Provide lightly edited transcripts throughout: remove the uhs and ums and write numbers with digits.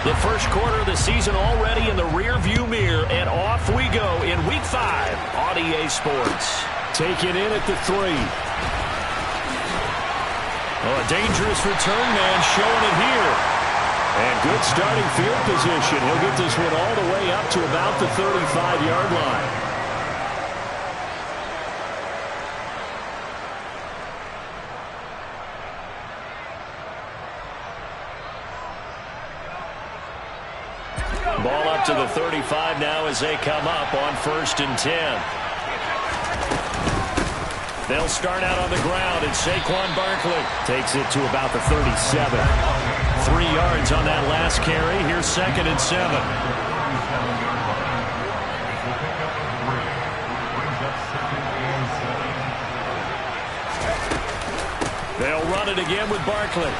The first quarter of the season already in the rear-view mirror, and off we go in Week 5 on EA Sports. Take it in at the 3. Oh, a dangerous return man showing it here. And good starting field position. He'll get this one all the way up to about the 35-yard line. Ball up to the 35 now as they come up on 1st and 10. They'll start out on the ground, and Saquon Barkley takes it to about the 37. 3 yards on that last carry. Here's 2nd and 7. They'll run it again with Barkley.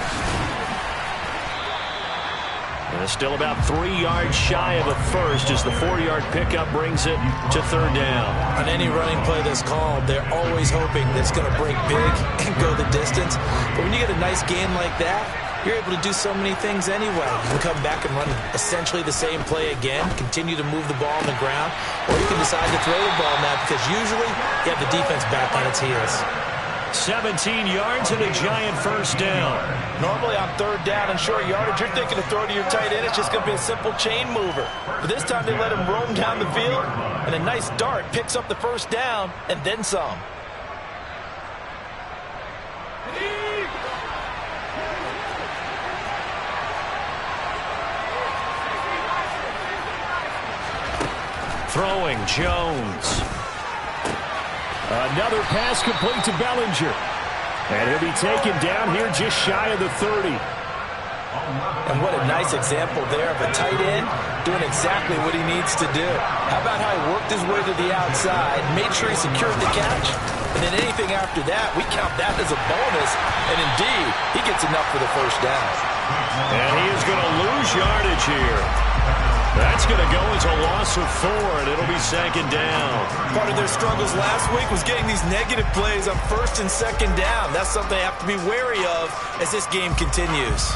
And still about 3 yards shy of a first as the 4-yard pickup brings it to 3rd down. On any running play that's called, they're always hoping that it's going to break big and go the distance. But when you get a nice gain like that, you're able to do so many things anyway. You can come back and run essentially the same play again, continue to move the ball on the ground, or you can decide to throw the ball now because usually you have the defense back on its heels. 17 yards and a giant first down. Normally on 3rd down and short yardage, you're thinking to throw to your tight end. It's just going to be a simple chain mover. But this time they let him roam down the field, and a nice dart picks up the first down and then some. Throwing Jones. Another pass complete to Bellinger. And he'll be taken down here just shy of the 30. And what a nice example there of a tight end doing exactly what he needs to do. How about how he worked his way to the outside, made sure he secured the catch, and then anything after that, we count that as a bonus. And indeed, he gets enough for the first down. And he is going to lose yardage here. That's going to go as a loss of 4, and it'll be 2nd down. Part of their struggles last week was getting these negative plays on 1st and 2nd down. That's something they have to be wary of as this game continues.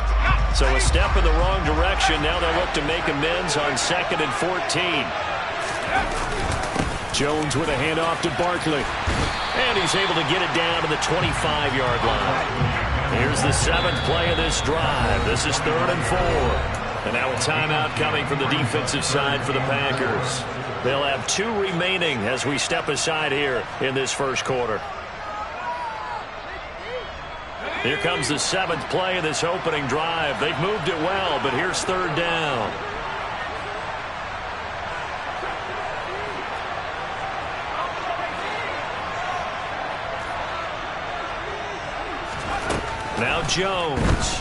So a step in the wrong direction. Now they look to make amends on 2nd and 14. Jones with a handoff to Barkley. And he's able to get it down to the 25-yard line. Here's the 7th play of this drive. This is 3rd and 4. And now a timeout coming from the defensive side for the Packers. They'll have 2 remaining as we step aside here in this first quarter. Here comes the 7th play of this opening drive. They've moved it well, but here's 3rd down. Now Jones.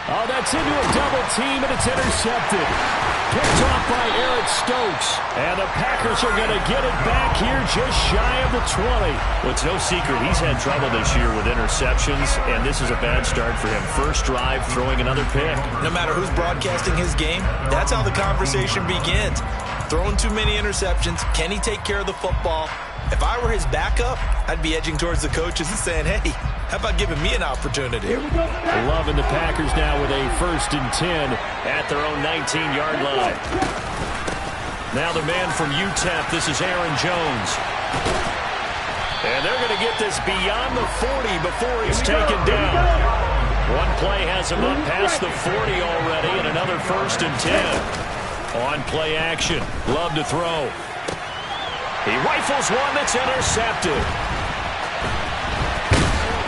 Oh, that's into a double team, and it's intercepted. Picked off by Eric Stokes. And the Packers are going to get it back here just shy of the 20. Well, it's no secret he's had trouble this year with interceptions, and this is a bad start for him. First drive, throwing another pick. No matter who's broadcasting his game, that's how the conversation begins. Throwing too many interceptions. Can he take care of the football? If I were his backup, I'd be edging towards the coaches and saying, hey, how about giving me an opportunity? Loving the Packers now with a 1st and 10 at their own 19-yard line. Now the man from UTEP, this is Aaron Jones. And they're going to get this beyond the 40 before he's taken down. One play has him up past the 40 already, and another 1st and 10. On play action, Love to throw. He rifles one that's intercepted.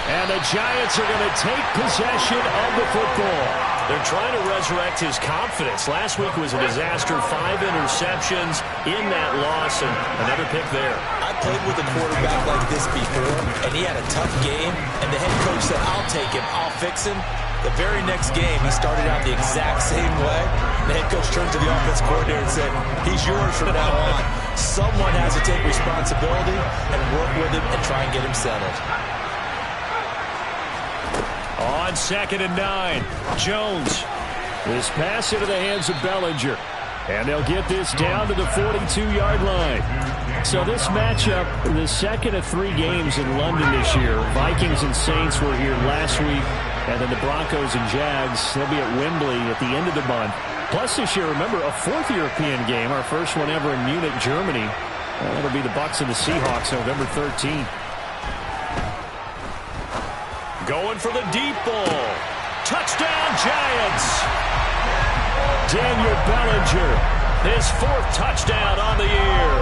And the Giants are going to take possession of the football. They're trying to resurrect his confidence. Last week was a disaster. 5 interceptions in that loss, and another pick there. I played with a quarterback like this before, and he had a tough game, and the head coach said, I'll take him, I'll fix him. The very next game, he started out the exact same way. The head coach turned to the offense coordinator and said, he's yours from now on. Someone has to take responsibility and work with him and try and get him settled. On 2nd and 9, Jones. This pass into the hands of Bellinger. And they'll get this down to the 42-yard line. So this matchup, the second of 3 games in London this year. Vikings and Saints were here last week. And then the Broncos and Jags, they'll be at Wembley at the end of the month. Plus this year, remember, a fourth European game, our first one ever in Munich, Germany. That'll be the Bucs and the Seahawks November 13th. Going for the deep ball. Touchdown, Giants! Daniel Bellinger, his fourth touchdown on the year.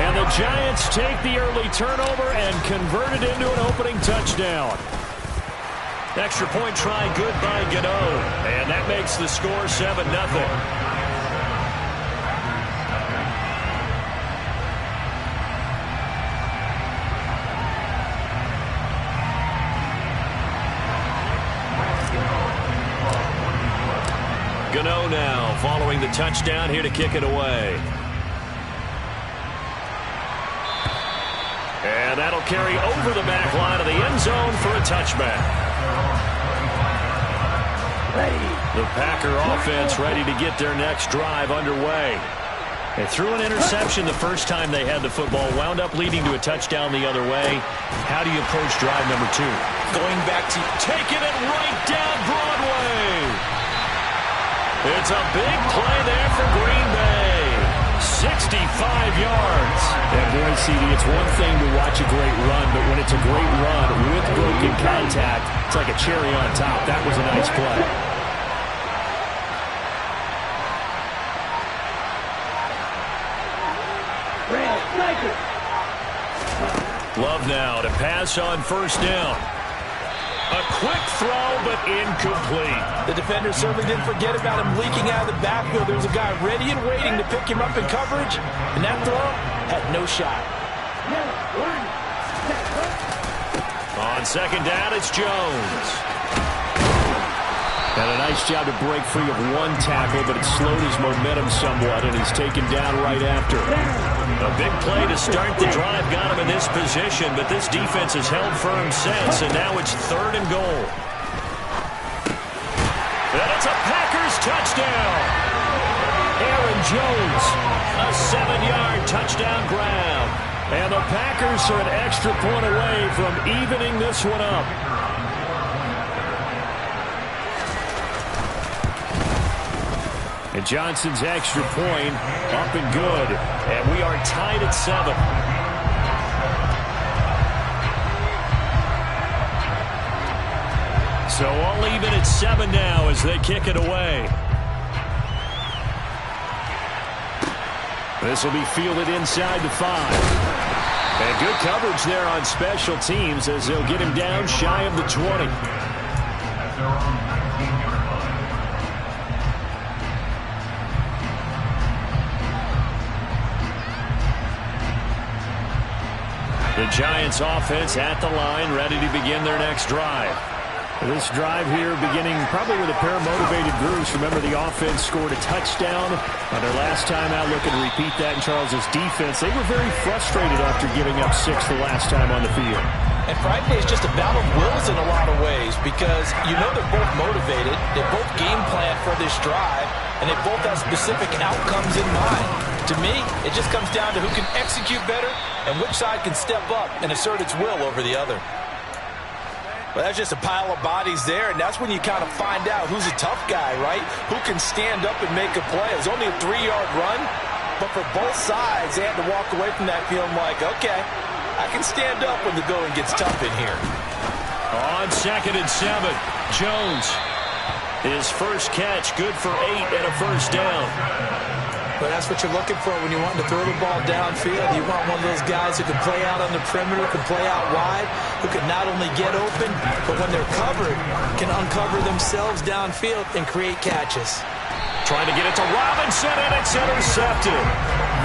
And the Giants take the early turnover and convert it into an opening touchdown. Extra point try good by Gano. And that makes the score 7-0. Gano now following the touchdown here to kick it away. And that'll carry over the back line of the end zone for a touchback. The Packer offense ready to get their next drive underway. They threw an interception the first time they had the football, wound up leading to a touchdown the other way. How do you approach drive number 2? Going back to taking it right down Broadway. It's a big play there for Green Bay. 65 yards. And boy, CD, it's one thing to watch a great run, but when it's a great run with broken contact, it's like a cherry on top. That was a nice play. Love now to pass on first down. A quick throw, but incomplete. The defender certainly didn't forget about him leaking out of the backfield. There was a guy ready and waiting to pick him up in coverage, and that throw had no shot. On second down, it's Jones. And a nice job to break free of one tackle, but it slowed his momentum somewhat, and he's taken down right after. A big play to start the drive got him in this position, but this defense has held firm since, and now it's 3rd and goal. And it's a Packers touchdown. Aaron Jones, a 7-yard touchdown grab. And the Packers are an extra point away from evening this one up. And Johnson's extra point up and good. And we are tied at 7. So all even at 7 now as they kick it away. This will be fielded inside the 5. And good coverage there on special teams as they'll get him down shy of the 20. The Giants offense at the line, ready to begin their next drive. This drive here beginning probably with a pair of motivated groups. Remember, the offense scored a touchdown on their last time out. Looking to repeat that in Charles's defense. They were very frustrated after giving up 6 the last time on the field. And frankly, it's just a battle of wills in a lot of ways because you know they're both motivated. They both game plan for this drive, and they both have specific outcomes in mind. To me, it just comes down to who can execute better and which side can step up and assert its will over the other. But that's just a pile of bodies there, and that's when you kind of find out who's a tough guy, right? Who can stand up and make a play. It was only a 3-yard run, but for both sides, they had to walk away from that feeling like, okay, I can stand up when the going gets tough in here. On 2nd and 7, Jones. His first catch, good for 8 and a first down. But that's what you're looking for when you want to throw the ball downfield. You want one of those guys who can play out on the perimeter, can play out wide, who can not only get open, but when they're covered, can uncover themselves downfield and create catches. Trying to get it to Robinson, and it's intercepted.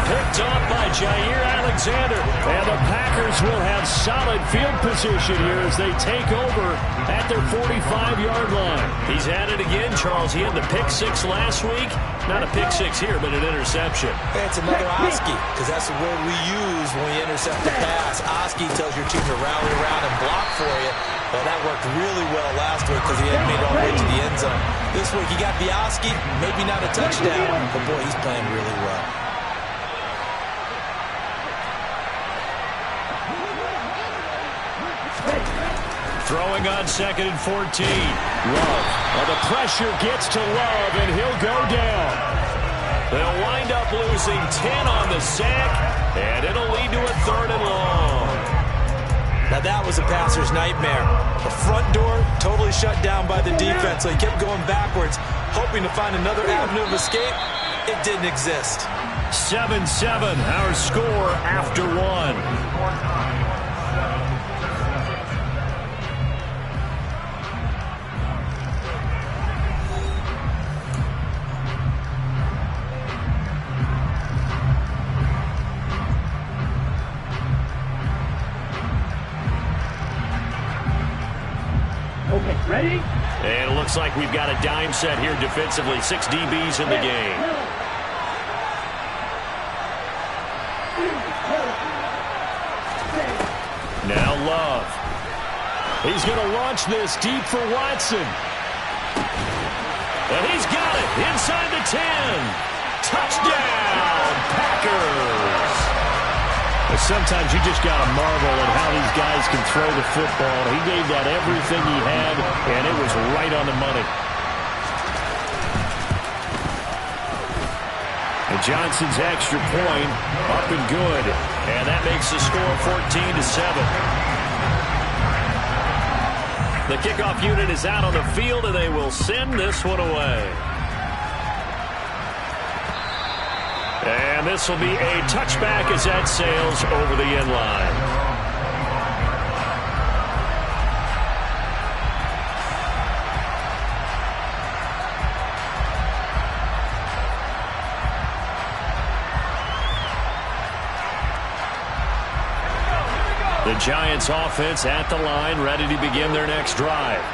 Picked off by Jair Alexander. And the Packers will have solid field position here as they take over at their 45-yard line. He's at it again, Charles. He had the pick 6 last week. Not a pick 6 here, but an interception. That's another Oski, because that's the word we use when we intercept the pass. Oski tells your team to rally around and block for you. Well, that worked really well last week because he hadn't made it all the way to the end zone. This week he got the Oski, maybe not a touchdown, but boy, he's playing really well. Throwing on 2nd and 14. Love. Well, the pressure gets to Love, and he'll go down. They'll wind up losing 10 on the sack, and it'll lead to a 3rd and long. Now that was a passer's nightmare. The front door totally shut down by the defense, so he kept going backwards, hoping to find another avenue of escape. It didn't exist. 7-7, our score after 1. Okay, ready? And it looks like we've got a dime set here defensively. 6 DBs in the game. Now Love. He's going to launch this deep for Watson. And he's got it inside the 10. Touchdown, Packers. Sometimes you just got to marvel at how these guys can throw the football. He gave that everything he had, and it was right on the money. And Johnson's extra point up and good. And that makes the score 14-7. The kickoff unit is out on the field, and they will send this one away. And this will be a touchback as that sails over the end line. The Giants offense at the line, ready to begin their next drive.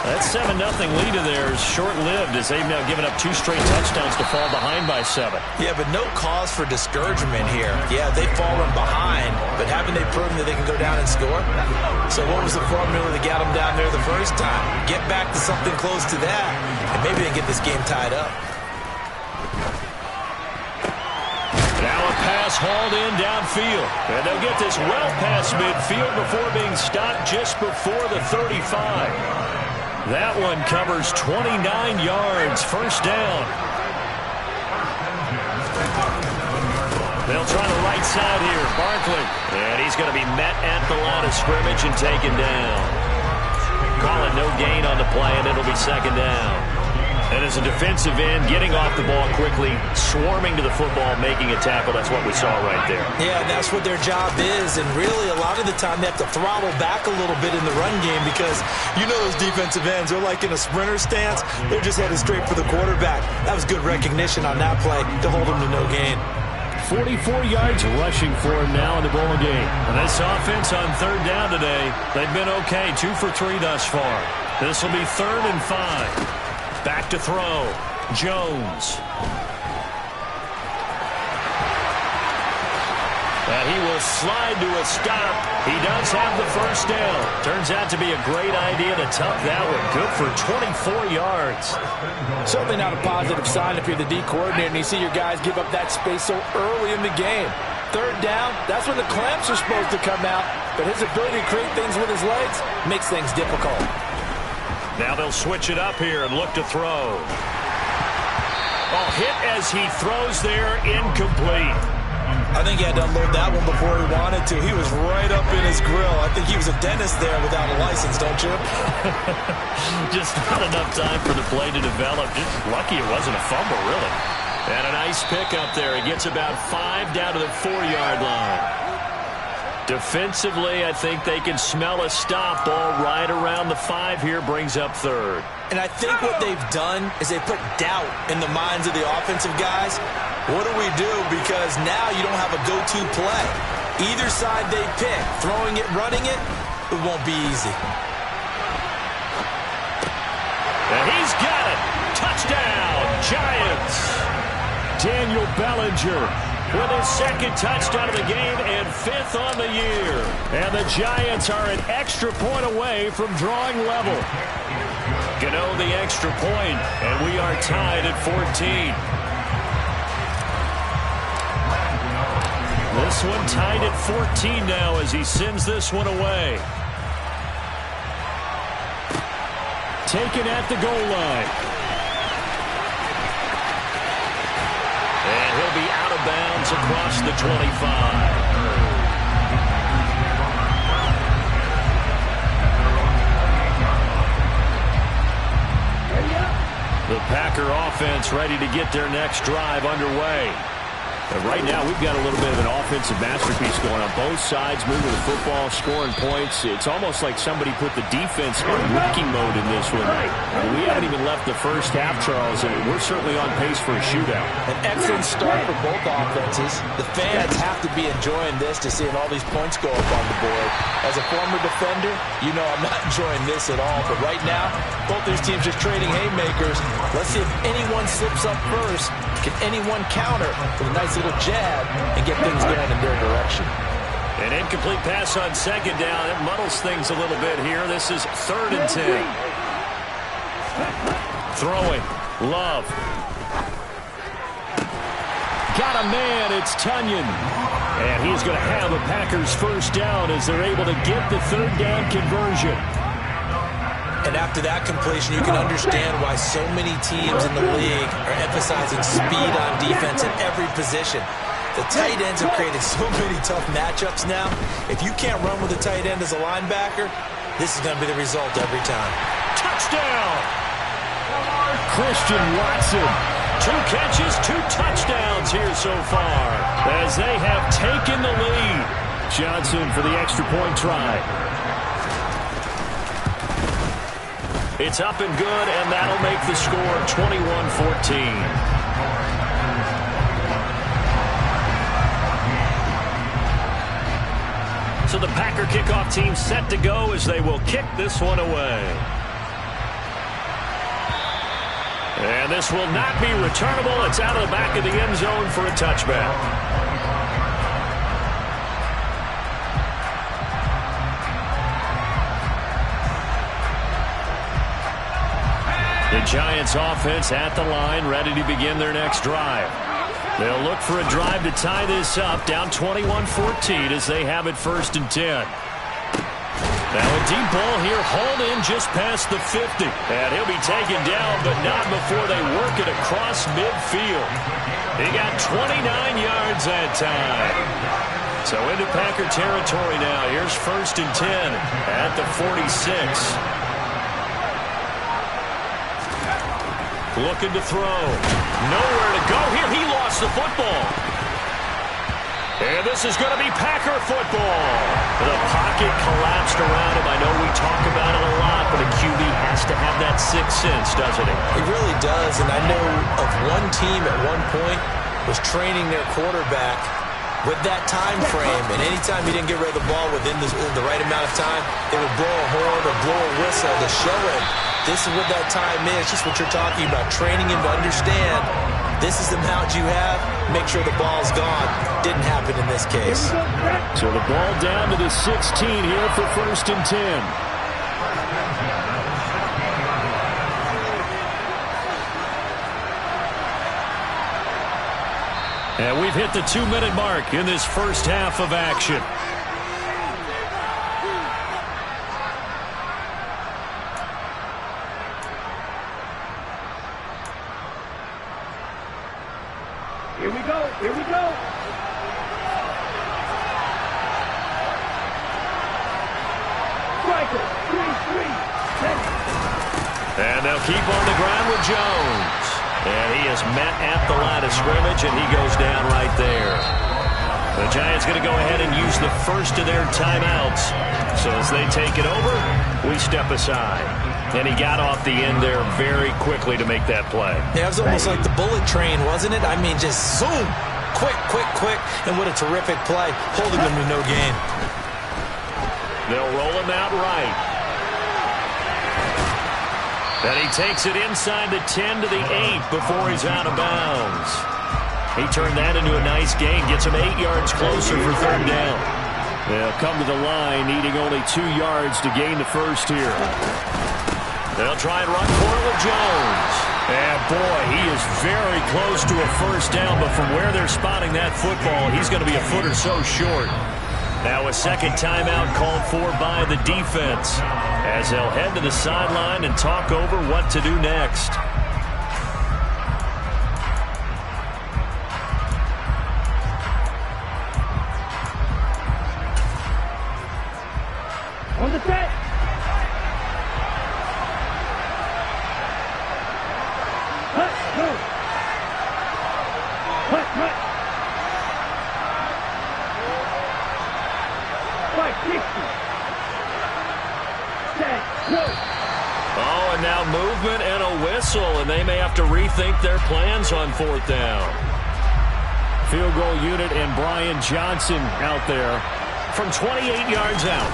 That 7-0 lead of theirs short-lived as they've now given up 2 straight touchdowns to fall behind by 7. Yeah, but no cause for discouragement here. Yeah, they've fallen behind, but haven't they proven that they can go down and score? So what was the formula that got them down there the first time? Get back to something close to that, and maybe they can get this game tied up. Now a pass hauled in downfield. And they'll get this well past midfield before being stopped just before the 35. That one covers 29 yards. First down. They'll try the right side here. Barkley. And he's going to be met at the line of scrimmage and taken down. Call it no gain on the play, and it'll be 2nd down. And as a defensive end, getting off the ball quickly, swarming to the football, making a tackle, that's what we saw right there. Yeah, that's what their job is, and really a lot of the time they have to throttle back a little bit in the run game because you know those defensive ends, they're like in a sprinter stance. They're just headed straight for the quarterback. That was good recognition on that play to hold them to no gain. 44 yards rushing for him now in the ball game. And this offense on 3rd down today, they've been okay, 2 for 3 thus far. This will be 3rd and 5. Back to throw. Jones. And he will slide to a stop. He does have the first down. Turns out to be a great idea to tuck that one. Good for 24 yards. Certainly not a positive sign if you're the D coordinator and you see your guys give up that space so early in the game. 3rd down, that's when the clamps are supposed to come out. But his ability to create things with his legs makes things difficult. Now they'll switch it up here and look to throw. Oh, hit as he throws there, incomplete. I think he had to unload that one before he wanted to. He was right up in his grill. I think he was a dentist there without a license, don't you? Just not enough time for the play to develop. Just lucky it wasn't a fumble, really. And a nice pick up there. He gets about 5 down to the 4-yard line. Defensively, I think they can smell a stop. Ball right around the 5 here, brings up 3rd. And I think what they've done is they put doubt in the minds of the offensive guys. What do we do? Because now you don't have a go-to play. Either side they pick, throwing it, running it, it won't be easy. And he's got it. Touchdown, Giants. Daniel Bellinger with his 2nd touchdown of the game and 5th on the year. And the Giants are an extra point away from drawing level. Gano the extra point, and we are tied at 14. This one tied at 14 now as he sends this one away. taken at the goal line. And he'll be out of bounds across the 25. The Packer offense ready to get their next drive underway. But right now, we've got a little bit of an offensive masterpiece going on. Both sides moving the football, scoring points. It's almost like somebody put the defense on wrecking mode in this one. We haven't even left the first half, Charles, and we're certainly on pace for a shootout. An excellent start for both offenses. The fans have to be enjoying this to seeing all these points go up on the board. As a former defender, you know I'm not enjoying this at all. But right now, both these teams just trading haymakers. Let's see if anyone slips up first. Can anyone counter with a nice little jab and get things going in their direction? An incomplete pass on second down. It muddles things a little bit here. This is 3rd and 10. Throwing. Love. Got a man. It's Tunyon. And he's going to have a Packers first down as they're able to get the 3rd down conversion. And after that completion, you can understand why so many teams in the league are emphasizing speed on defense in every position. The tight ends have created so many tough matchups now. If you can't run with a tight end as a linebacker, this is going to be the result every time. Touchdown! Christian Watson. 2 catches, 2 touchdowns here so far as they have taken the lead. Johnson for the extra point try. It's up and good, and that'll make the score 21-14. So the Packer kickoff team set to go as they will kick this one away. And this will not be returnable. It's out of the back of the end zone for a touchback. The Giants offense at the line, ready to begin their next drive. They'll look for a drive to tie this up, down 21-14 as they have it 1st and 10. Now a deep ball here, hauled in just past the 50. And he'll be taken down, but not before they work it across midfield. He got 29 yards that time. So into Packer territory now. Here's 1st and 10 at the 46. Looking to throw. Nowhere to go here. He lost the football. And this is going to be Packer football. The pocket collapsed around him. I know we talk about it a lot, but a QB has to have that sixth sense, doesn't it? It really does. And I know of one team at one point was training their quarterback with that time frame. And anytime he didn't get rid of the ball within the right amount of time, they would blow a horn or blow a whistle to show him this is what that time is. Just what you're talking about, training him to understand this is the amount you have. Make sure the ball's gone. Didn't happen in this case. So the ball down to the 16 here for 1st and 10. And we've hit the 2-minute mark in this first half of action. Here we go. Here we go. Striker. 3-3. And they'll keep on the ground with Jones. And he is met at the line of scrimmage, and he goes down right there. The Giants going to go ahead and use the first of their timeouts. So as they take it over, we step aside. And he got off the end there very quickly to make that play. Yeah, it was almost like the bullet train, wasn't it? I mean, just zoom. Quick, quick, quick. And what a terrific play, holding them to no gain. They'll roll him out right. And he takes it inside the 10 to the 8 before he's out of bounds. He turned that into a nice gain, gets him 8 yards closer for 3rd down. They'll come to the line, needing only 2 yards to gain the first here. They'll try and run for it with Jones. And boy, he is very close to a first down, but from where they're spotting that football, he's going to be a foot or so short. Now a second timeout called for by the defense as they'll head to the sideline and talk over what to do next. On the set. Cut, go. Cut. 560. Set, go. Oh, and now movement and a whistle, and they may have to rethink their plans on fourth down. Field goal unit and Brian Johnson out there from 28 yards out.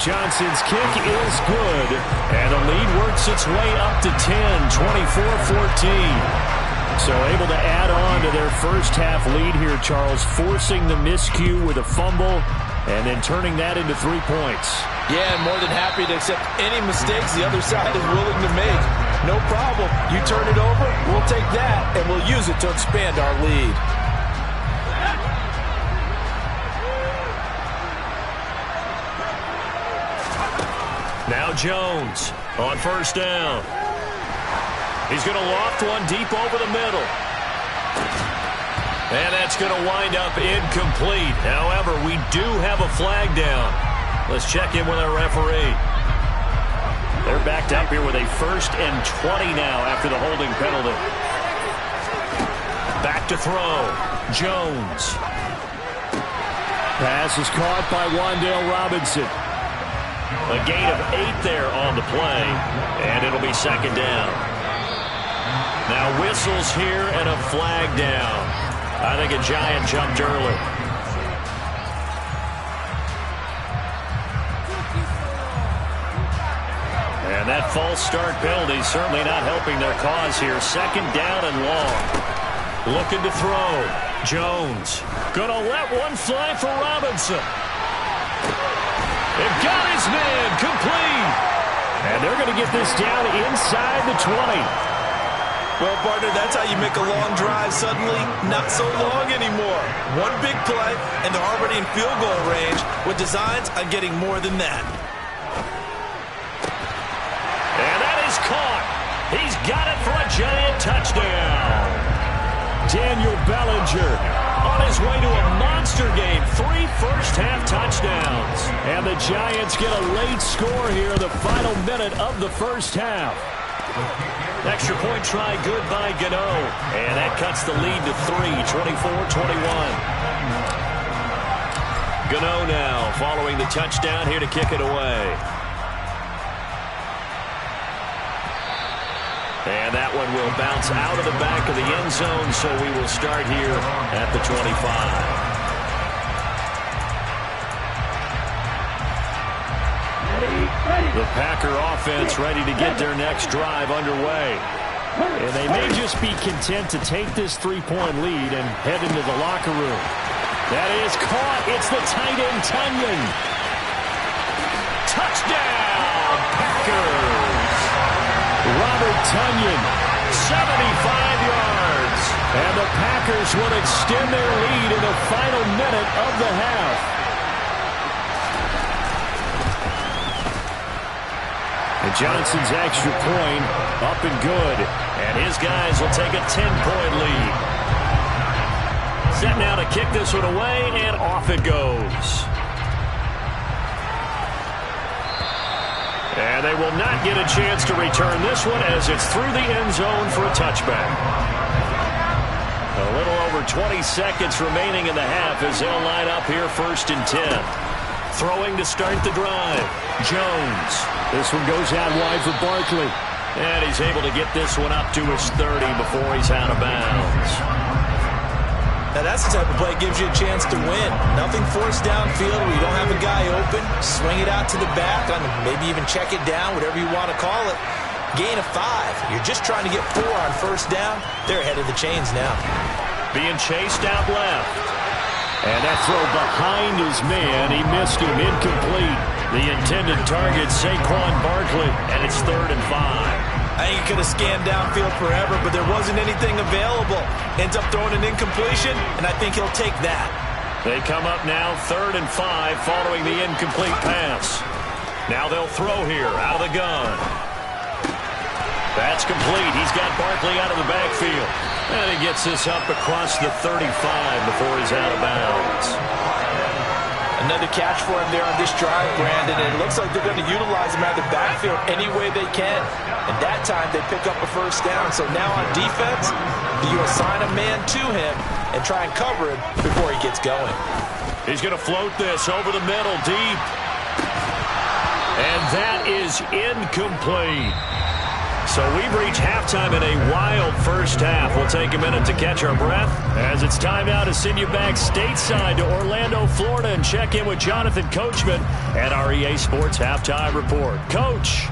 Johnson's kick is good, and the lead works its way up to 10, 24-14. So able to add on to their first half lead here, Charles, forcing the miscue with a fumble and then turning that into 3 points. Yeah, and more than happy to accept any mistakes the other side is willing to make. No problem. You turn it over, we'll take that, and we'll use it to expand our lead. Now Jones on first down. He's going to loft one deep over the middle. And that's going to wind up incomplete. However, we do have a flag down. Let's check in with our referee. They're backed up here with a 1st and 20 now after the holding penalty. Back to throw. Jones. Pass is caught by Wan'Dale Robinson. A gain of 8 there on the play, and it'll be second down. Now whistles here and a flag down. I think a Giant jumped early. And that false start penalty certainly not helping their cause here. Second down and long. Looking to throw. Jones gonna let one fly for Robinson. They've got his man complete. And they're going to get this down inside the 20. Well, partner, that's how you make a long drive suddenly not so long anymore. One big play, and they're already in field goal range with designs on getting more than that. And that is caught. He's got it for a Giant touchdown. Daniel Bellinger on his way to a monster game. 3 first-half touchdowns. And the Giants get a late score here in the final minute of the first half. Extra point try good by Gano. And that cuts the lead to 3, 24-21. Gano now following the touchdown here to kick it away. And that one will bounce out of the back of the end zone, so we will start here at the 25. The Packer offense ready to get their next drive underway. And they may just be content to take this 3-point lead and head into the locker room. That is caught. It's the tight end, Tonyan. Touchdown, Packers! Robert Tonyan, 75 yards. And the Packers will extend their lead in the final minute of the half. And Johnson's extra point up and good. And his guys will take a 10-point lead. Set now to kick this one away, and off it goes. And they will not get a chance to return this one as it's through the end zone for a touchback. A little over 20 seconds remaining in the half as they'll line up here 1st and 10. Throwing to start the drive. Jones. This one goes out wide for Barkley. And he's able to get this one up to his 30 before he's out of bounds. Now that's the type of play that gives you a chance to win. Nothing forced downfield where you don't have a guy open. Swing it out to the back, maybe even check it down, whatever you want to call it. Gain of 5. You're just trying to get 4 on first down. They're ahead of the chains now. Being chased out left. And that throw behind his man. He missed him, incomplete. The intended target, Saquon Barkley, and it's 3rd and 5. I think he could have scanned downfield forever, but there wasn't anything available. Ends up throwing an incompletion, and I think he'll take that. They come up now 3rd and 5 following the incomplete pass. Now they'll throw here out of the gun. That's complete. He's got Barkley out of the backfield. And he gets this up across the 35 before he's out of bounds. Another catch for him there on this drive, Brandon, and it looks like they're going to utilize him out of the backfield any way they can. And that time they pick up a first down. So now on defense, you assign a man to him and try and cover him before he gets going. He's going to float this over the middle deep. And that is incomplete. So we've reached halftime in a wild first half. We'll take a minute to catch our breath as it's time now to send you back stateside to Orlando, Florida, and check in with Jonathan Coachman at our EA Sports Halftime Report. Coach.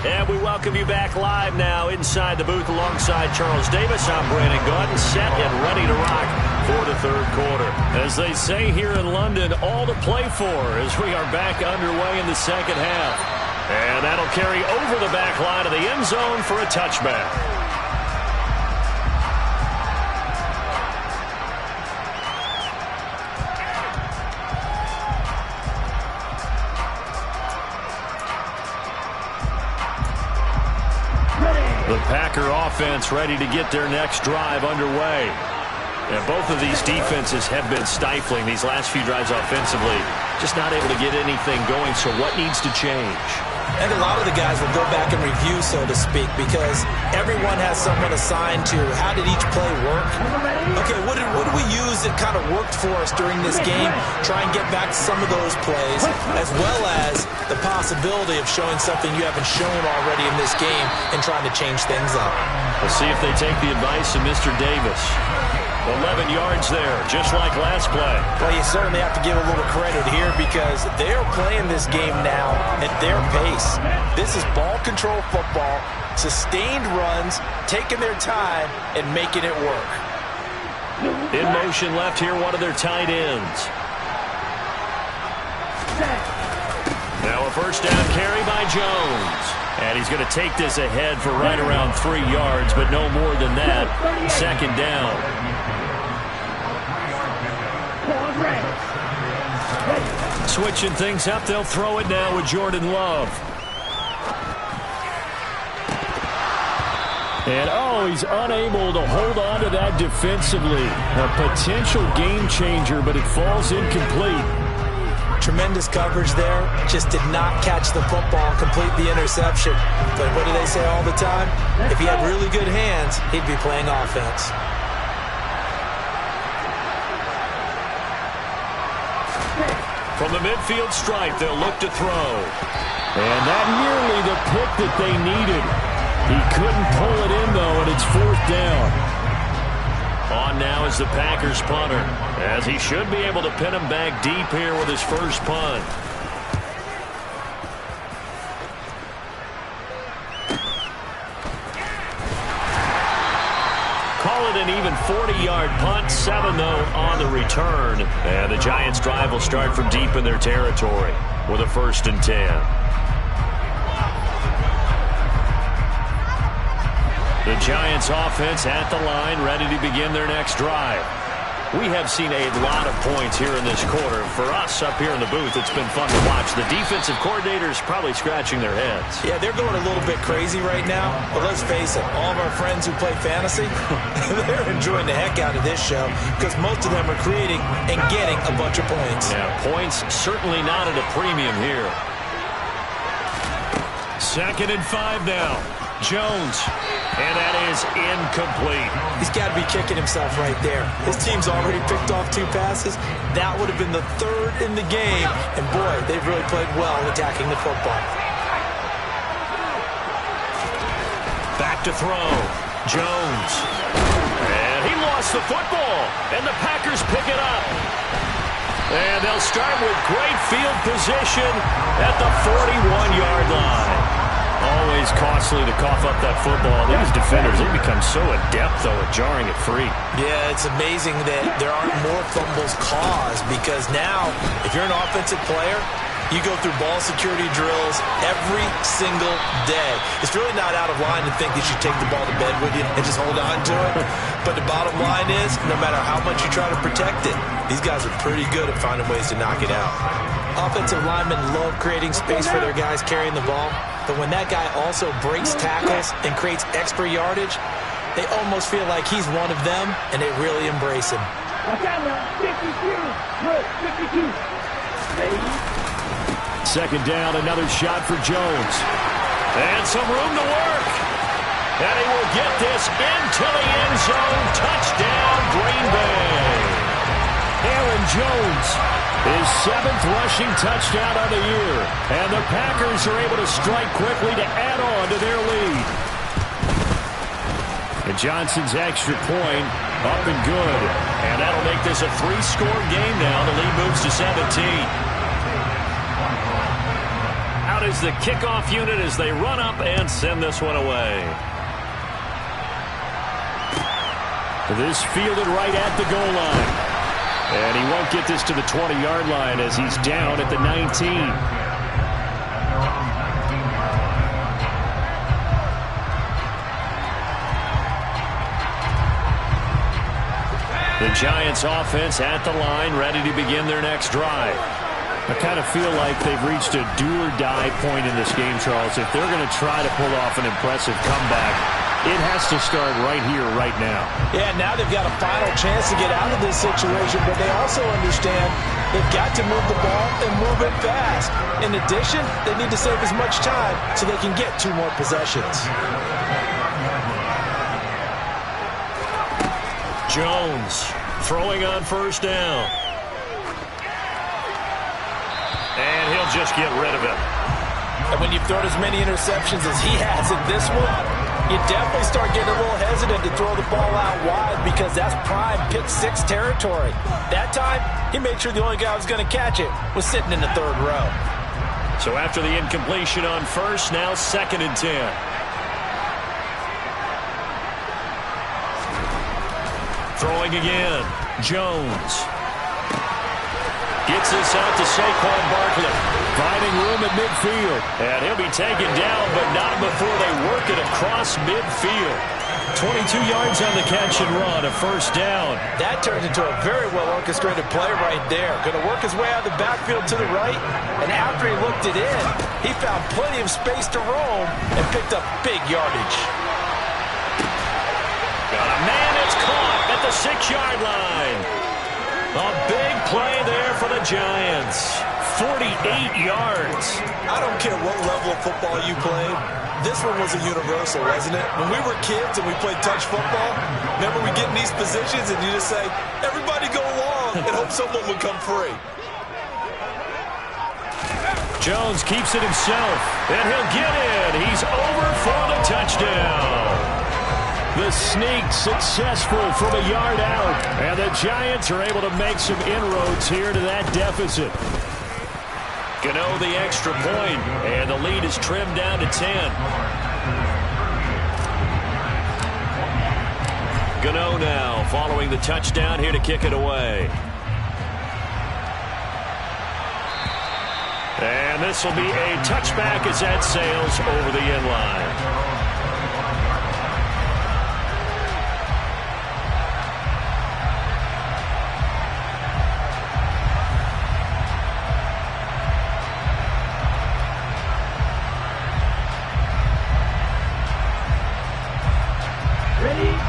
And we welcome you back live now inside the booth alongside Charles Davis. I'm Brandon Gaudin, set and ready to rock for the third quarter. As they say here in London, all to play for as we are back underway in the second half. And that'll carry over the back line of the end zone for a touchback. The Packer offense ready to get their next drive underway. And both of these defenses have been stifling these last few drives offensively. Just not able to get anything going, so what needs to change? And a lot of the guys will go back and review, so to speak, because everyone has someone assigned to how did each play work. Okay, what did we use that kind of worked for us during this game? Try and get back to some of those plays, as well as the possibility of showing something you haven't shown already in this game and trying to change things up. We'll see if they take the advice of Mr. Davis. 11 yards there, just like last play. Well, you certainly have to give a little credit here because they're playing this game now at their pace. This is ball control football, sustained runs, taking their time, and making it work. In motion left here, one of their tight ends. Now a first down carry by Jones. And he's going to take this ahead for right around 3 yards, but no more than that. Second down. Switching things up, they'll throw it now with Jordan Love. And, he's unable to hold on to that defensively. A potential game changer, but it falls incomplete. Tremendous coverage there. Just did not catch the football and complete the interception. But what do they say all the time? If he had really good hands, he'd be playing offense. From the midfield stripe, they'll look to throw. And that nearly the pick that they needed. He couldn't pull it in, though, and it's fourth down. On now is the Packers punter, as he should be able to pin him back deep here with his first punt. Call it an even 40-yard punt, 7 though on the return. And the Giants' drive will start from deep in their territory with a 1st and 10. The Giants offense at the line, ready to begin their next drive. We have seen a lot of points here in this quarter. For us up here in the booth, it's been fun to watch. The defensive coordinators probably scratching their heads. Yeah, they're going a little bit crazy right now. But let's face it, all of our friends who play fantasy, they're enjoying the heck out of this show because most of them are creating and getting a bunch of points. Yeah, points certainly not at a premium here. 2nd and 5 now. Jones. And that is incomplete. He's got to be kicking himself right there. His team's already picked off 2 passes. That would have been the 3rd in the game. And, boy, they've really played well attacking the football. Back to throw. Jones. And he lost the football. And the Packers pick it up. And they'll start with great field position at the 41-yard line. Always costly to cough up that football. These defenders, they become so adept, though, at jarring it free. Yeah, it's amazing that there aren't more fumbles caused because now, if you're an offensive player, You go through ball security drills every single day. It's really not out of line to think that you take the ball to bed with you and just hold on to it. But the bottom line is, no matter how much you try to protect it, these guys are pretty good at finding ways to knock it out. Offensive linemen love creating space for their guys carrying the ball, but when that guy also breaks tackles and creates extra yardage, they almost feel like he's one of them, and they really embrace him. Watch out now. 52. Good. 52. Second down, another shot for Jones. And some room to work. And he will get this into the end zone. Touchdown, Green Bay. Aaron Jones, his 7th rushing touchdown of the year. And the Packers are able to strike quickly to add on to their lead. And Johnson's extra point up and good. And that'll make this a 3-score game now. The lead moves to 17. Out is the kickoff unit as they run up and send this one away. This fielded right at the goal line. And he won't get this to the 20-yard line as he's down at the 19. The Giants offense at the line, ready to begin their next drive. I kind of feel like they've reached a do-or-die point in this game, Charles. If they're going to try to pull off an impressive comeback, it has to start right here, right now. Yeah, now they've got a final chance to get out of this situation, but they also understand they've got to move the ball and move it fast. In addition, they need to save as much time so they can get 2 more possessions. Jones throwing on first down. And he'll just get rid of it. And when you've thrown as many interceptions as he has in this one, you definitely start getting a little hesitant to throw the ball out wide because that's prime pick 6 territory. That time, he made sure the only guy who was going to catch it was sitting in the 3rd row. So after the incompletion on first, now 2nd and 10. Throwing again, Jones. Gets this out to Saquon Barkley. Finding room at midfield. And he'll be taken down, but not before they work it across midfield. 22 yards on the catch and run, a first down. That turned into a very well-orchestrated play right there. Going to work his way out of the backfield to the right, and after he looked it in, he found plenty of space to roam and picked up big yardage. Got a man that's caught at the 6-yard line. A big play there for the Giants. 48 yards. I don't care what level of football you played. This one was a universal, wasn't it? When we were kids and we played touch football, remember we get in these positions and you just say, everybody go along and hope someone would come free. Jones keeps it himself, and he'll get in. He's over for the touchdown. The sneak successful from a yard out. And the Giants are able to make some inroads here to that deficit. Gano the extra point, and the lead is trimmed down to 10. Gano now following the touchdown here to kick it away. And this will be a touchback as that sails over the end line.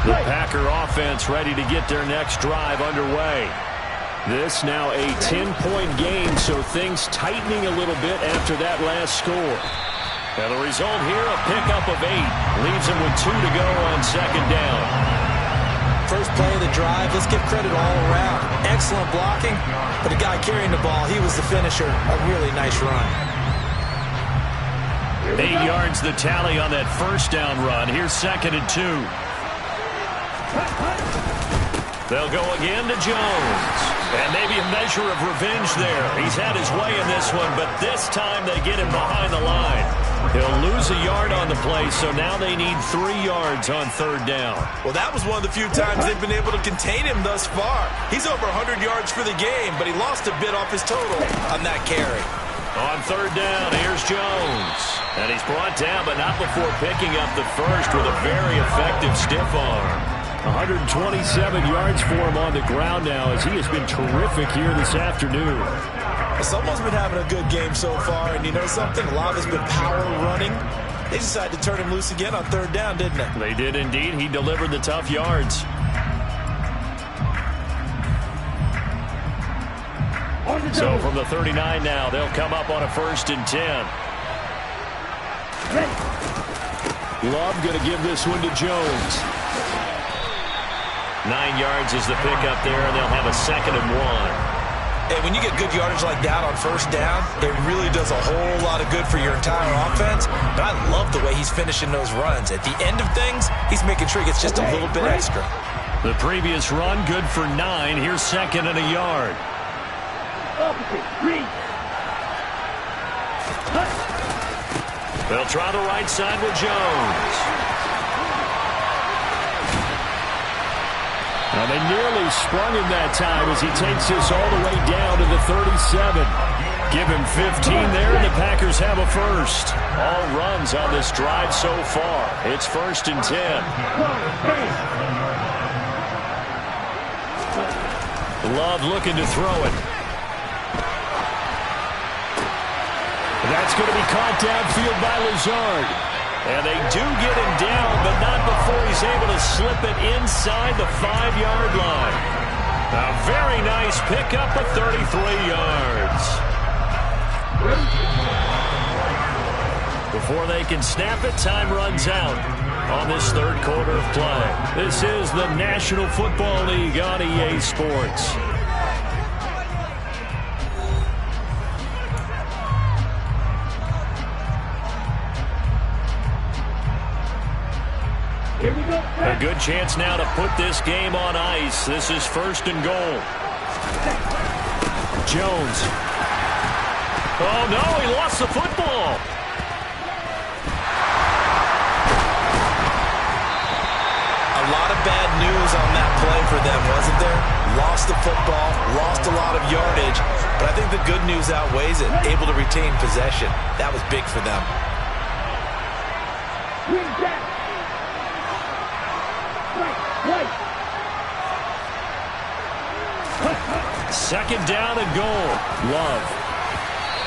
The Packer offense ready to get their next drive underway. This now a 10-point game, so things tightening a little bit after that last score. And the result here, a pickup of 8. Leaves them with 2 to go on 2nd down. First play of the drive, let's give credit all around. Excellent blocking, but the guy carrying the ball, he was the finisher. A really nice run. 8 yards the tally on that first down run. Here's 2nd and 2. They'll go again to Jones. And maybe a measure of revenge there. He's had his way in this one, but this time they get him behind the line. He'll lose a yard on the play, so now they need 3 yards on 3rd down. Well, that was one of the few times they've been able to contain him thus far. He's over 100 yards for the game, but he lost a bit off his total on that carry. On third down, here's Jones. And he's brought down, but not before picking up the first with a very effective stiff arm. 127 yards for him on the ground now as he has been terrific here this afternoon. Someone's been having a good game so far, and you know something? A lot of it's been power running. They decided to turn him loose again on third down, didn't they? They did indeed. He delivered the tough yards. So from the 39 now, they'll come up on a 1st and 10. Love going to give this one to Jones. 9 yards is the pickup there, and they'll have a 2nd and 1. Hey, when you get good yardage like that on first down, it really does a whole lot of good for your entire offense. But I love the way he's finishing those runs. At the end of things, he's making sure he gets just a little bit extra. The previous run, good for 9. Here's 2nd and a yard. They'll try the right side with Jones. Now they nearly sprung him that time as he takes this all the way down to the 37. Give him 15 there, and the Packers have a first. All runs on this drive so far. It's 1st and 10. Love looking to throw it. That's going to be caught downfield by Lazard. And they do get him down, but not before he's able to slip it inside the 5-yard line. A very nice pickup of 33 yards. Before they can snap it, time runs out on this 3rd quarter of play. This is the National Football League on EA Sports. A good chance now to put this game on ice. This is 1st and goal. Jones. Oh, no, he lost the football. A lot of bad news on that play for them, wasn't there? Lost the football, lost a lot of yardage, but I think the good news outweighs it. Able to retain possession. That was big for them. Second down and goal. Love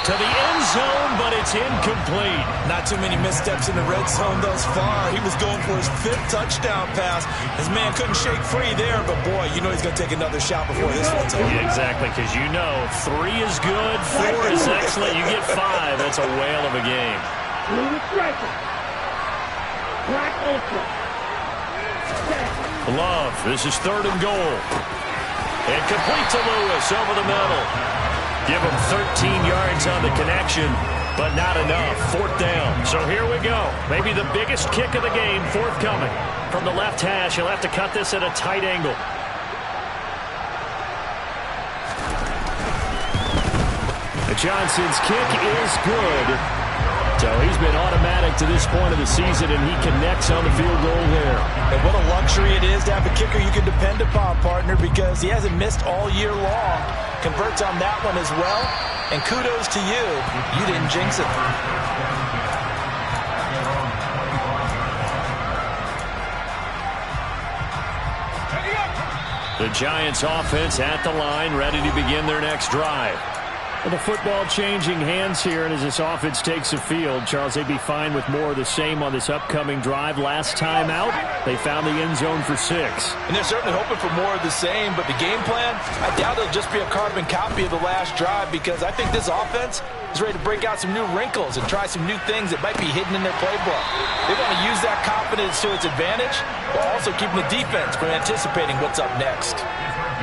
to the end zone, but it's incomplete. Not too many missteps in the red zone thus far. He was going for his 5th touchdown pass. His man couldn't shake free there, but boy, you know he's going to take another shot before this one's over. Yeah, exactly, because you know 3 is good, 4 is excellent. You get 5, that's a whale of a game. Love, this is 3rd and goal. And complete to Lewis over the middle. Give him 13 yards on the connection, but not enough. 4th down. So here we go. Maybe the biggest kick of the game forthcoming. From the left hash, he'll have to cut this at a tight angle. Johnson's kick is good. So he's been automatic to this point of the season, and he connects on the field goal there. And what a luxury it is to have a kicker you can depend upon, partner, because he hasn't missed all year long. Converts on that one as well. And kudos to you. You didn't jinx it. The Giants offense at the line, ready to begin their next drive. Well, the football changing hands here, and as this offense takes the field, Charles, they'd be fine with more of the same on this upcoming drive. Last time out, they found the end zone for 6. And they're certainly hoping for more of the same, but the game plan, I doubt it'll just be a carbon copy of the last drive, because I think this offense is ready to break out some new wrinkles and try some new things that might be hidden in their playbook. They want to use that confidence to its advantage, while also keeping the defense from anticipating what's up next.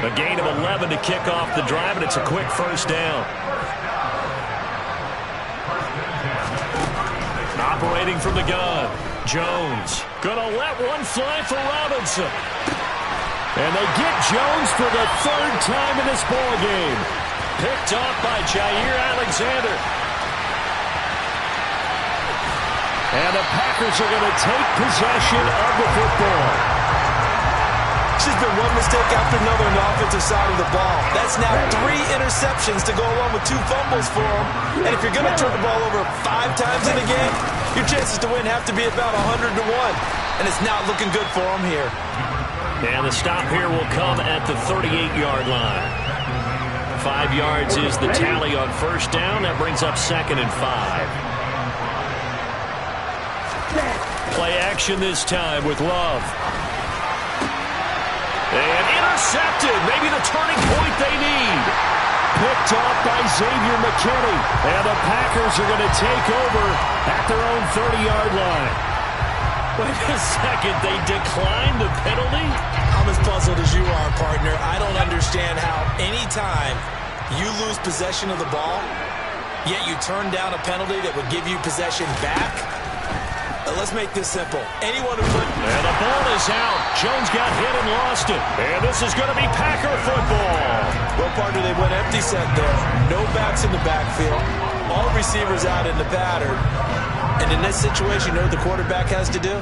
A gain of 11 to kick off the drive, and it's a quick 1st down. Operating from the gun, Jones gonna let one fly for Robinson. And they get Jones for the 3rd time in this ball game. Picked off by Jair Alexander. And the Packers are going to take possession of the football. It's just been one mistake after another on the offensive side of the ball. That's now 3 interceptions to go along with 2 fumbles for him. And if you're going to turn the ball over 5 times in a game, your chances to win have to be about 100 to 1. And it's not looking good for him here. And the stop here will come at the 38-yard line. 5 yards is the tally on first down. That brings up 2nd and 5. Play action this time with Love. And intercepted. Maybe the turning point they need. Picked off by Xavier McKinney. And the Packers are going to take over at their own 30-yard line. Wait a second. They declined the penalty? I'm as puzzled as you are, partner. I don't understand how any time you lose possession of the ball, yet you turn down a penalty that would give you possession back. Let's make this simple. Anyone who put... And the ball is out. Jones got hit and lost it. And this is going to be Packer football. Well, partner, they went empty set there. No backs in the backfield. All receivers out in the pattern. And in this situation, you know what the quarterback has to do?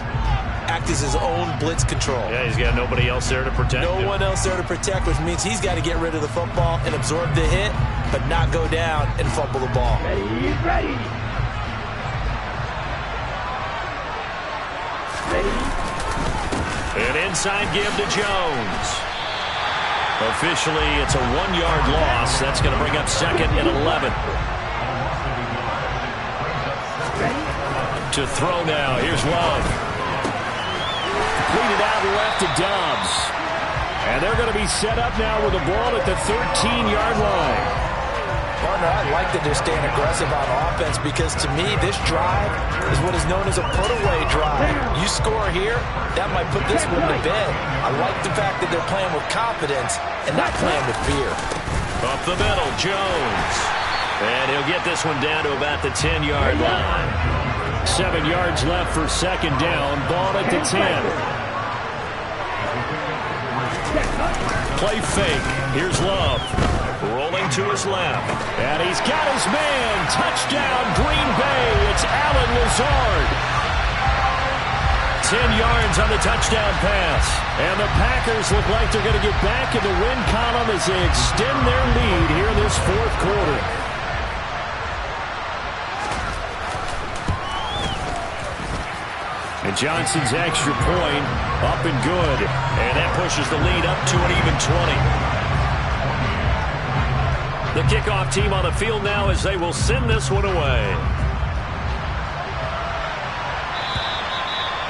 Act as his own blitz control. Yeah, he's got nobody else there to protect him. No one else there to protect, which means he's got to get rid of the football and absorb the hit, but not go down and fumble the ball. He's ready. An inside give to Jones. Officially, it's a 1-yard loss. That's going to bring up 2nd and 11. To throw now. Here's Love. Completed out left to Dobbs. And they're going to be set up now with the ball at the 13-yard line. Partner, I like that they're staying aggressive on offense because, to me, this drive is what is known as a put-away drive. You score here, that might put this one to bed. I like the fact that they're playing with confidence and not playing with fear. Up the middle, Jones. And he'll get this one down to about the 10-yard line. 7 yards left for 2nd down. Ball at the 10. Play fake. Here's Love. Rolling to his left. And he's got his man. Touchdown, Green Bay. It's Allen Lazard. 10 yards on the touchdown pass. And the Packers look like they're going to get back in the win column as they extend their lead here in this 4th quarter. And Johnson's extra point up and good. And that pushes the lead up to an even 20. The kickoff team on the field now as they will send this one away.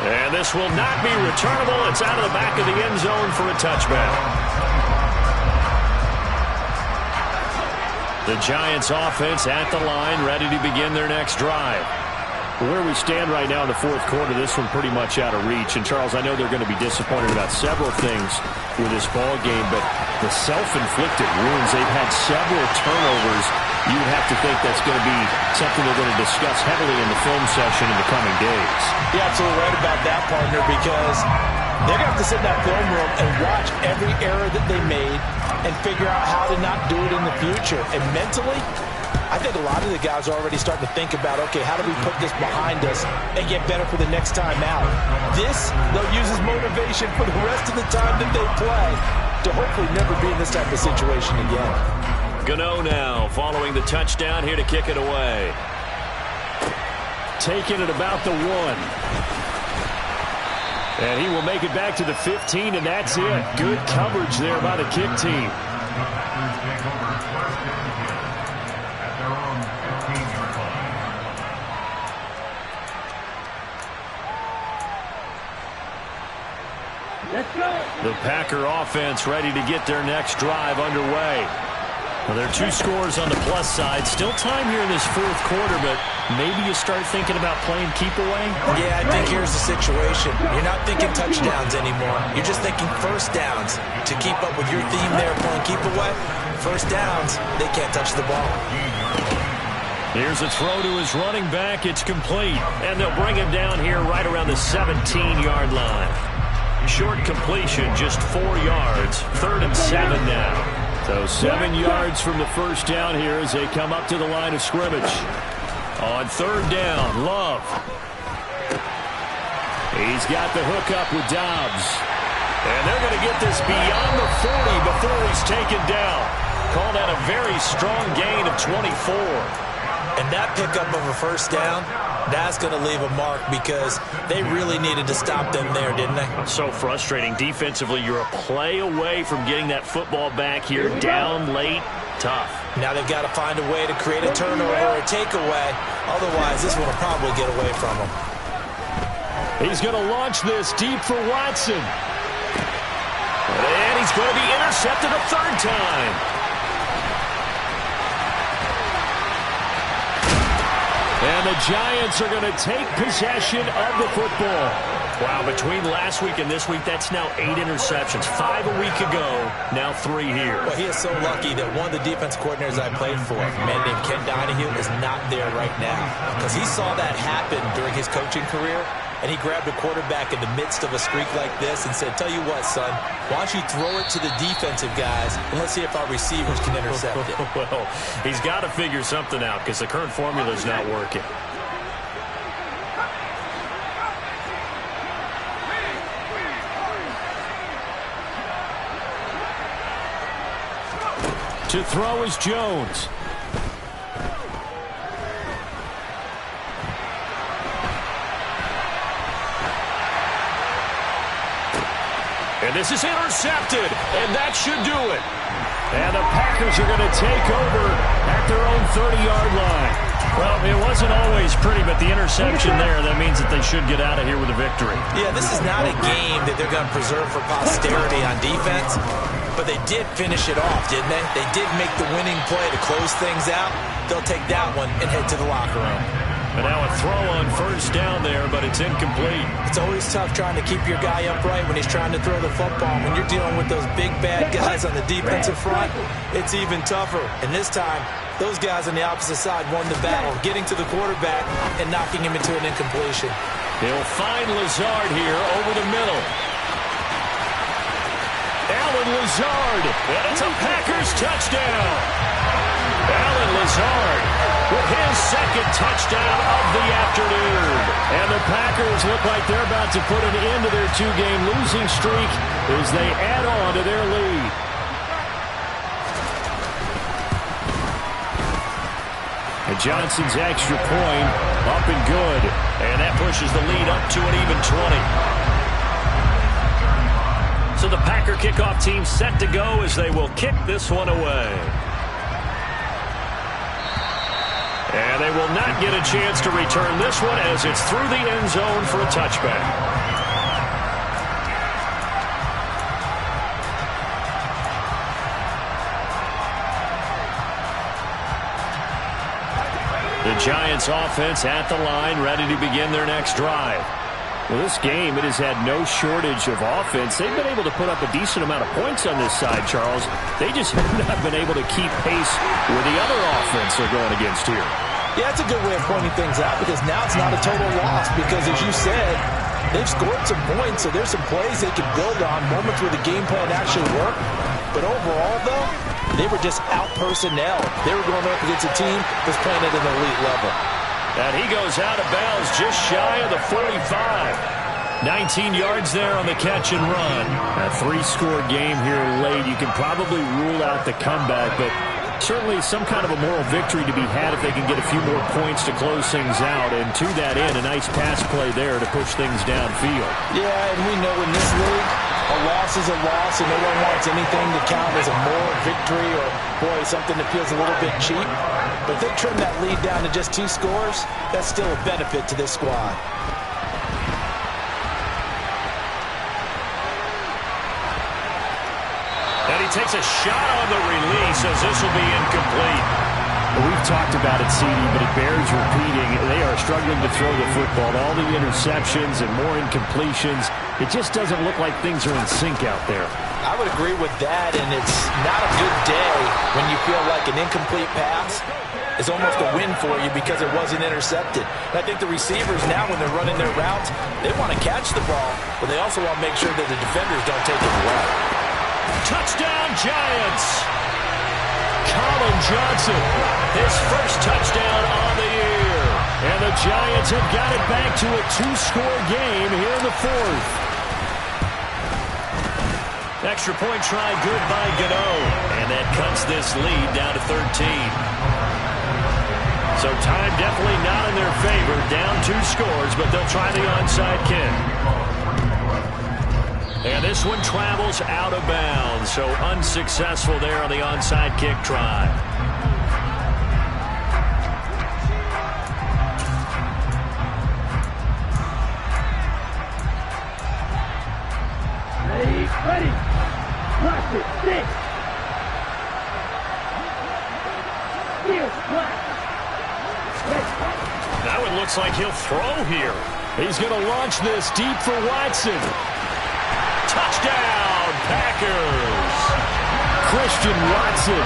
And this will not be returnable. It's out of the back of the end zone for a touchback. The Giants offense at the line, ready to begin their next drive. Where we stand right now in the 4th quarter, this one pretty much out of reach. And, Charles, I know they're going to be disappointed about several things with this ball game, but the self-inflicted wounds, they've had several turnovers. You would have to think that's going to be something they're going to discuss heavily in the film session in the coming days. You're absolutely right about that, partner, because they're going to have to sit in that film room and watch every error that they made and figure out how to not do it in the future. And mentally, I think a lot of the guys are already starting to think about, okay, how do we put this behind us and get better for the next time out? This, they'll use as motivation for the rest of the time that they play to hopefully never be in this type of situation again. Gano now following the touchdown here to kick it away. Taking it about the 1. And he will make it back to the 15, and that's it. Good coverage there by the kick team. The Packer offense ready to get their next drive underway. Well, there are 2 scores on the plus side. Still time here in this 4th quarter, but maybe you start thinking about playing keep away? Yeah, I think here's the situation. You're not thinking touchdowns anymore. You're just thinking first downs. To keep up with your theme there, playing keep away, first downs, they can't touch the ball. Here's a throw to his running back. It's complete. And they'll bring him down here right around the 17-yard line. Short completion, just 4 yards. 3rd and 7 now. So 7 yards from the first down here as they come up to the line of scrimmage. On 3rd down, Love. He's got the hook up with Dobbs. And they're going to get this beyond the 40 before he's taken down. Call that a very strong gain of 24. And that pickup of a first down, that's going to leave a mark because they really needed to stop them there, didn't they? So frustrating. Defensively, you're a play away from getting that football back here. Down late, tough. Now they've got to find a way to create a turnover or a takeaway. Otherwise, this one will probably get away from them. He's going to launch this deep for Watson. And he's going to be intercepted a third time. And the Giants are going to take possession of the football. Wow, between last week and this week, that's now 8 interceptions. 5 a week ago, now 3 here. Well, he is so lucky that one of the defense coordinators I played for, a man named Ken Donahue, is not there right now. Because he saw that happen during his coaching career, and he grabbed a quarterback in the midst of a streak like this and said, tell you what, son, why don't you throw it to the defensive guys, and let's see if our receivers can intercept it. Well, he's got to figure something out because the current formula is not working. To throw is Jones. And this is intercepted, and that should do it. And the Packers are going to take over at their own 30-yard line. Well, it wasn't always pretty, but the interception there, that means that they should get out of here with a victory. Yeah, this is not a game that they're going to preserve for posterity on defense, but they did finish it off, didn't they? They did make the winning play to close things out. They'll take that one and head to the locker room. And now a throw on first down there, but it's incomplete. It's always tough trying to keep your guy upright when he's trying to throw the football. When you're dealing with those big, bad guys on the defensive front, it's even tougher. And this time, those guys on the opposite side won the battle, getting to the quarterback and knocking him into an incompletion. They'll find Lazard here over the middle. Allen Lazard, and it's a Packers touchdown. Allen Lazard with his second touchdown of the afternoon. And the Packers look like they're about to put an end to their 2-game losing streak as they add on to their lead. And Johnson's extra point up and good. And that pushes the lead up to an even 20. So the Packer kickoff team set to go as they will kick this one away. And they will not get a chance to return this one as it's through the end zone for a touchback. The Giants offense at the line, ready to begin their next drive. Well, this game, it has had no shortage of offense. They've been able to put up a decent amount of points on this side, Charles. They just have not been able to keep pace with the other offense they're going against here. Yeah, that's a good way of pointing things out because now it's not a total loss because, as you said, they've scored some points, so there's some plays they can build on, moments where the game plan actually worked. But overall, though, they were just out-personnel. They were going up against a team that's playing at an elite level. And he goes out of bounds just shy of the 45. 19 yards there on the catch and run. A 3-score game here late. You can probably rule out the comeback, but certainly some kind of a moral victory to be had if they can get a few more points to close things out. And to that end, a nice pass play there to push things downfield. Yeah, and we know in this league, a loss is a loss, and no one wants anything to count as a moral victory or, boy, something that feels a little bit cheap. But if they trim that lead down to just 2 scores, that's still a benefit to this squad. And he takes a shot on the release as this will be incomplete. We've talked about it, CD, but it bears repeating. They are struggling to throw the football. All the interceptions and more incompletions. It just doesn't look like things are in sync out there. I would agree with that, and it's not a good day when you feel like an incomplete pass is almost a win for you because it wasn't intercepted. And I think the receivers now, when they're running their routes, they want to catch the ball, but they also want to make sure that the defenders don't take it away. Touchdown, Giants! Colin Johnson, his first touchdown on the year. And the Giants have got it back to a 2-score game here in the 4th. Extra point try good by Gano. And that cuts this lead down to 13. So time definitely not in their favor. Down 2 scores, but they'll try the onside kick. And this one travels out of bounds. So unsuccessful there on the onside kick try. Ready. Blast it. Stick. Here. Blast. Now it looks like he'll throw here. He's going to launch this deep for Watson. Touchdown, Packers. Christian Watson.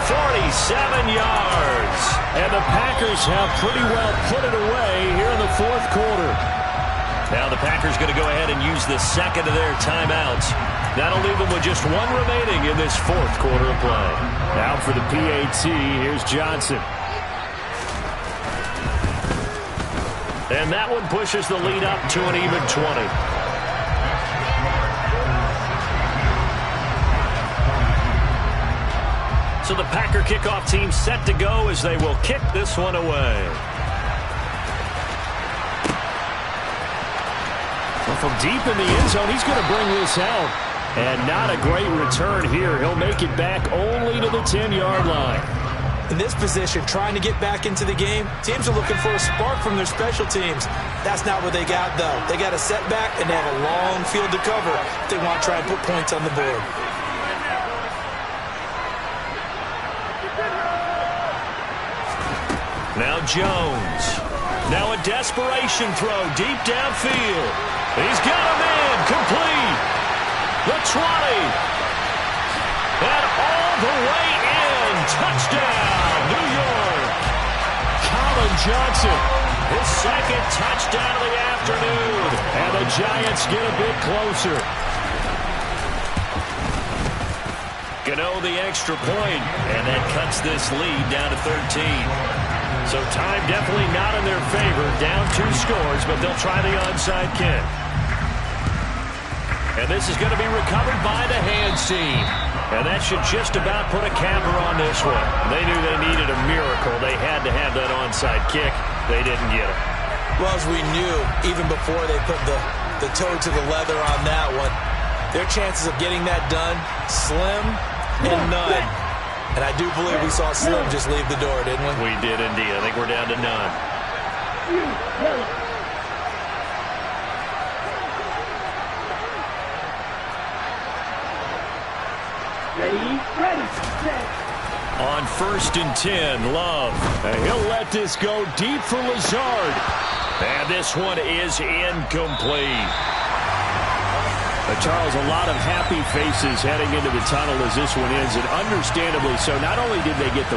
47 yards. And the Packers have pretty well put it away here in the 4th quarter. Now the Packers going to go ahead and use the second of their timeouts. That'll leave them with just 1 remaining in this 4th quarter of play. Now for the PAT, here's Johnson. And that one pushes the lead up to an even 20. So the Packer kickoff team set to go as they will kick this one away. Well, from deep in the end zone, he's going to bring this out. And not a great return here. He'll make it back only to the 10-yard line. In this position, trying to get back into the game, teams are looking for a spark from their special teams. That's not what they got, though. They got a setback, and they have a long field to cover if they want to try and put points on the board. Now Jones. Now a desperation throw deep downfield. He's got a man complete. The 20. And all the way in. Touchdown, New York. Colin Johnson. His 2nd touchdown of the afternoon. And the Giants get a bit closer. Gano the extra point. And that cuts this lead down to 13. So time definitely not in their favor. Down 2 scores, but they'll try the onside kick. And this is going to be recovered by the hands team. And that should just about put a capper on this one. They knew they needed a miracle. They had to have that onside kick. They didn't get it. Well, as we knew, even before they put the toe to the leather on that one, their chances of getting that done, slim and none. And I do believe we saw Slim just leave the door, didn't we? We did indeed. I think we're down to none. Ready. Set. On 1st and 10, Love. And he'll let this go deep for Lazard. And this one is incomplete. Charles, a lot of happy faces heading into the tunnel as this one ends, and understandably so. Not only did they get the